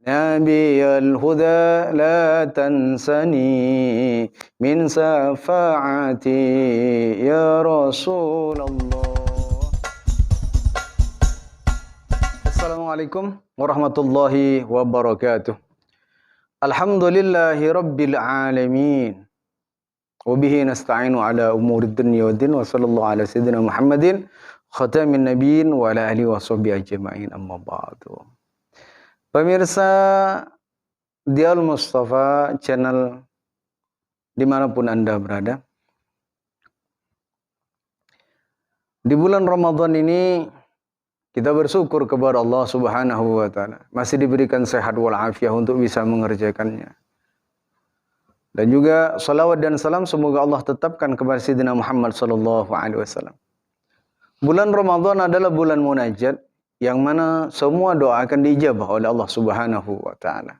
نبي الهدى لا تنسني من شفاعتي يا رسول الله. Assalamualaikum warahmatullahi wabarakatuh. Alhamdulillahi rabbil alamin. Wabihi nasta'inu ala umurid dunya waddin wa sallallahu ala sayyidina Muhammadin khatamin nabiyyin wa ala alihi wa sahbihi ajma'in, amma ba'du. Pemirsa Dial Mustafa channel dimanapun Anda berada, di bulan Ramadan ini kita bersyukur kepada Allah Subhanahu wa Ta'ala masih diberikan sehat walafiat untuk bisa mengerjakannya. Dan juga salawat dan salam semoga Allah tetapkan kepada Sayyidina Muhammad sallallahu alaihi wasallam. Bulan Ramadan adalah bulan munajat yang mana semua doa akan diijabah oleh Allah Subhanahu wa Ta'ala.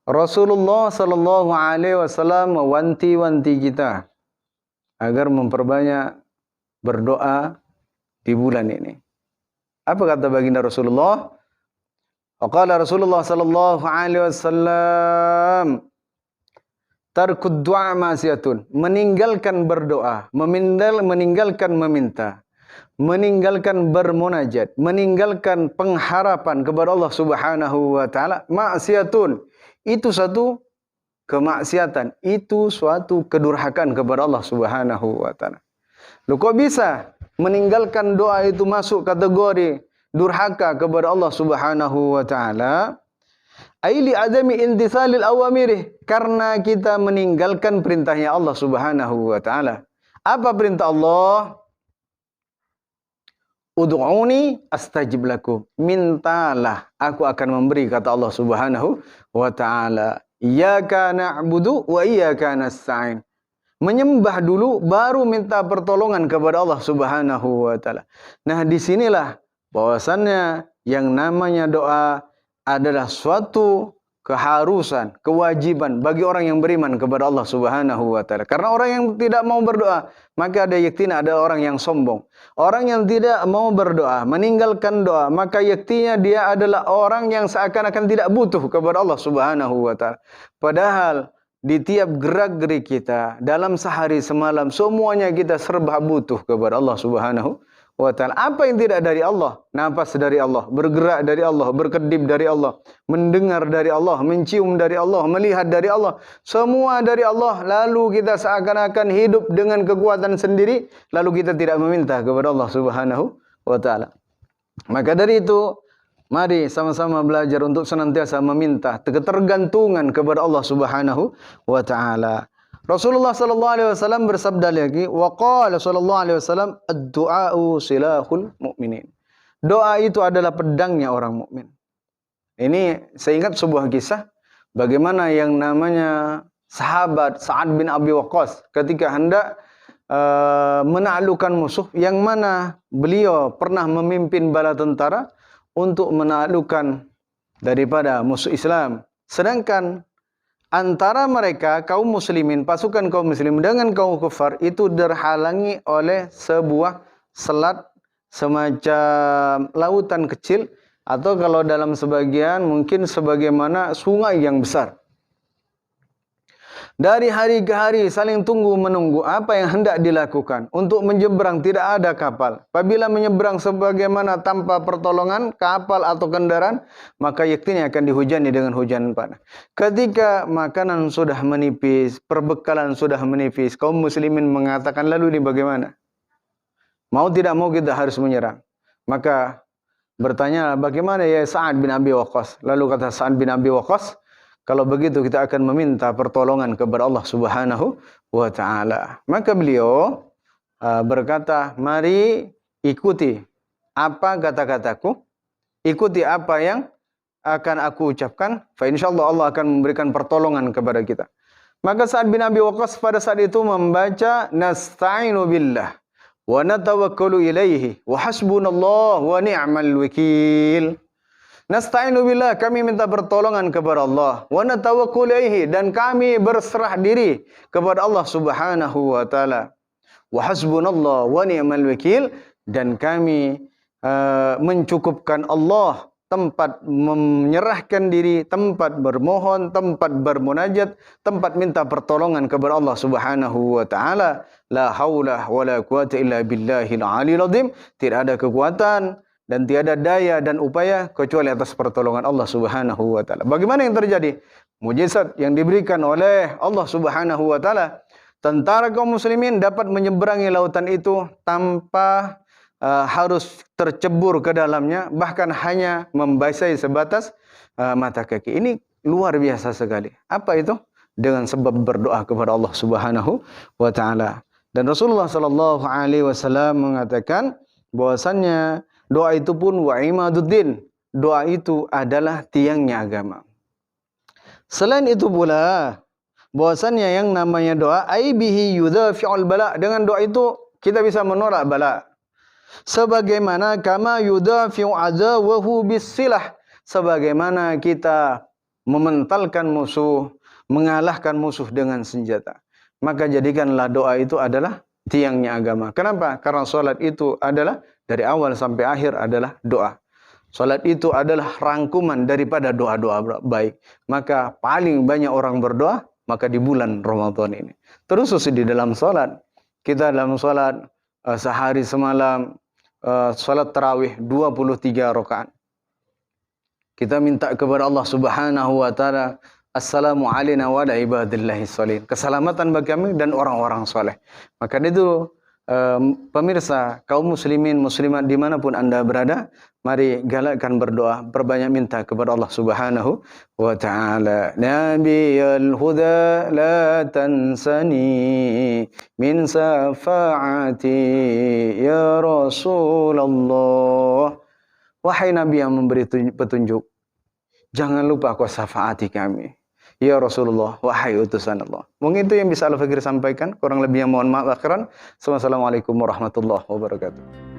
Rasulullah sallallahu alaihi wasallam mewanti-wanti kita agar memperbanyak berdoa di bulan ini. Apa kata baginda Rasulullah? Waqala Rasulullah sallallahu alaihi wasallam, tarkud du'a ma'siyatun, meninggalkan berdoa, meninggalkan meminta, meninggalkan bermunajat, meninggalkan pengharapan kepada Allah Subhanahu wa Ta'ala, ma'siyatun, itu satu kemaksiatan, itu suatu kedurhakaan kepada Allah Subhanahu wa Ta'ala. Lu kok bisa meninggalkan doa itu masuk kategori durhaka kepada Allah Subhanahu wa Ta'ala? Aili adami intisalil awamirih, karena kita meninggalkan perintahnya Allah Subhanahu wa Ta'ala. Apa perintah Allah? Ud'uni astajib lakum, mintalah aku akan memberi, kata Allah Subhanahu wa Ta'ala. Iyyaka na'budu wa iyyaka nasta'in. Menyembah dulu baru minta pertolongan kepada Allah Subhanahu wa Ta'ala. Nah, disinilah bahwasannya yang namanya doa adalah suatu keharusan, kewajiban bagi orang yang beriman kepada Allah Subhanahu wa Ta'ala. Karena orang yang tidak mau berdoa, maka ada yaktina ada orang yang sombong. Orang yang tidak mau berdoa, meninggalkan doa, maka yaktinya dia adalah orang yang seakan-akan tidak butuh kepada Allah Subhanahu wa Ta'ala. Padahal di tiap gerak-gerik kita dalam sehari semalam semuanya kita serba butuh kepada Allah Subhanahu wa Ta'ala. Apa yang tidak dari Allah? Napas dari Allah, bergerak dari Allah, berkedip dari Allah, mendengar dari Allah, mencium dari Allah, melihat dari Allah. Semua dari Allah. Lalu kita seakan-akan hidup dengan kekuatan sendiri, lalu kita tidak meminta kepada Allah Subhanahu wa Ta'ala. Maka dari itu, mari sama-sama belajar untuk senantiasa meminta ketergantungan kepada Allah Subhanahu wa Ta'ala. Rasulullah sallallahu alaihi wasallam bersabda lagi, wa qala sallallahu alaihi wasallam, ad-du'a'u silahul mu'minin. Doa itu adalah pedangnya orang mukmin. Ini saya ingat sebuah kisah bagaimana yang namanya sahabat Sa'ad bin Abi Waqqas ketika hendak menaklukkan musuh, yang mana beliau pernah memimpin bala tentara untuk menaklukkan daripada musuh Islam. Sedangkan antara mereka kaum muslimin, pasukan kaum muslim dengan kaum kufar itu terhalangi oleh sebuah selat semacam lautan kecil, atau kalau dalam sebagian mungkin sebagaimana sungai yang besar. Dari hari ke hari saling tunggu menunggu apa yang hendak dilakukan. Untuk menyeberang tidak ada kapal. Apabila menyeberang sebagaimana tanpa pertolongan kapal atau kendaraan, maka yaktinya akan dihujani dengan hujan panas. Ketika makanan sudah menipis, perbekalan sudah menipis, kaum muslimin mengatakan, lalu ini bagaimana? Mau tidak mau kita harus menyerang. Maka bertanya, bagaimana ya Sa'ad bin Abi Waqqas? Lalu kata Sa'ad bin Abi Waqqas, kalau begitu kita akan meminta pertolongan kepada Allah Subhanahu wa Ta'ala. Maka beliau berkata, mari ikuti apa kata-kataku, ikuti apa yang akan aku ucapkan, fa insyaallah Allah akan memberikan pertolongan kepada kita. Maka Sa'ad bin Abi Waqqas pada saat itu membaca nasta'inu billah wa natawakkalu ilaihi wa hasbunallahu wa ni'mal wakil. Nasta'inu billah, kami minta pertolongan kepada Allah. Wa natawakkul ilaihi, dan kami berserah diri kepada Allah Subhanahu wa Ta'ala. Wa hasbunallah wa ni'mal wakil, dan kami mencukupkan Allah tempat menyerahkan diri, tempat bermohon, tempat bermunajat, tempat minta pertolongan kepada Allah Subhanahu wa taala. La haula wala quwata illa billahil aliyil azim. Tidak ada kekuatan dan tiada daya dan upaya kecuali atas pertolongan Allah Subhanahu wa taala. Bagaimana yang terjadi? Mukjizat yang diberikan oleh Allah Subhanahu wa taala. Tentara kaum muslimin dapat menyeberangi lautan itu tanpa harus tercebur ke dalamnya, bahkan hanya membasahi sebatas mata kaki. Ini luar biasa sekali. Apa itu? Dengan sebab berdoa kepada Allah Subhanahu wa taala. Dan Rasulullah sallallahu alaihi wasallam mengatakan bahwasannya doa itu pun wa imaduddin. Doa itu adalah tiangnya agama. Selain itu pula bahwasannya yang namanya doa aibihi yudhafi'ul bala. Dengan doa itu kita bisa menolak bala. Sebagaimana kama yudafi'u adawahu bisilah, sebagaimana kita mementalkan musuh, mengalahkan musuh dengan senjata. Maka jadikanlah doa itu adalah tiangnya agama. Kenapa? Karena salat itu adalah dari awal sampai akhir adalah doa. Salat itu adalah rangkuman daripada doa-doa baik. Maka paling banyak orang berdoa maka di bulan Ramadan ini. Terus di dalam salat, kita dalam salat sehari semalam salat tarawih 23 rakaat. Kita minta kepada Allah Subhanahu wa taala, assalamu alaina wa ala ibadillahi sholihin. Keselamatan bagi kami dan orang-orang soleh. Maka itu pemirsa, kaum muslimin, muslimat dimanapun Anda berada, mari galakkan berdoa, perbanyak minta kepada Allah Subhanahu wa ta'ala. Nabiyal huda la tansani min safa'ati ya Rasulullah. Wahai Nabi yang memberi petunjuk, jangan lupa kau syafaati kami. Ya Rasulullah, wahai utusan Allah. Mungkin itu yang bisa Al-Fakir sampaikan. Kurang lebih yang mohon maaf akhiran. Wassalamualaikum warahmatullahi wabarakatuh.